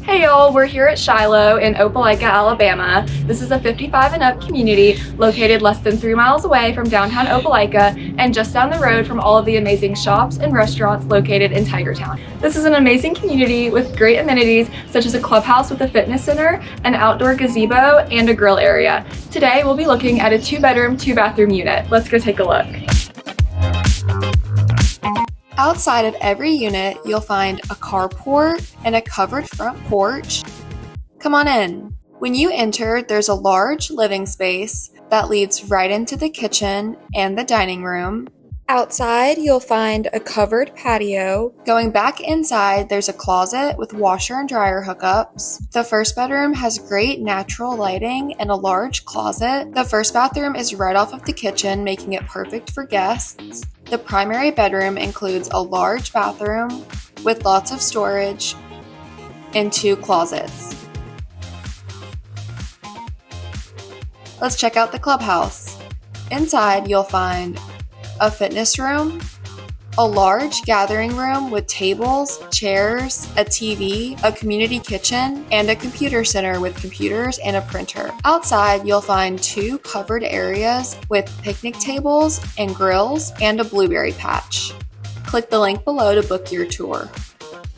Hey y'all, we're here at Shiloh in Opelika, Alabama. This is a 55 and up community located less than 3 miles away from downtown Opelika and just down the road from all of the amazing shops and restaurants located in Tigertown. This is an amazing community with great amenities such as a clubhouse with a fitness center, an outdoor gazebo, and a grill area. Today we'll be looking at a 2-bedroom, 2-bathroom unit. Let's go take a look. Outside of every unit, you'll find a carport and a covered front porch. Come on in. When you enter, there's a large living space that leads right into the kitchen and the dining room. Outside, you'll find a covered patio. Going back inside, there's a closet with washer and dryer hookups. The first bedroom has great natural lighting and a large closet. The first bathroom is right off of the kitchen, making it perfect for guests. The primary bedroom includes a large bathroom with lots of storage and 2 closets. Let's check out the clubhouse. Inside, you'll find a fitness room, a large gathering room with tables, chairs, a TV, a community kitchen, and a computer center with computers and a printer. Outside, you'll find 2 covered areas with picnic tables and grills and a blueberry patch. Click the link below to book your tour.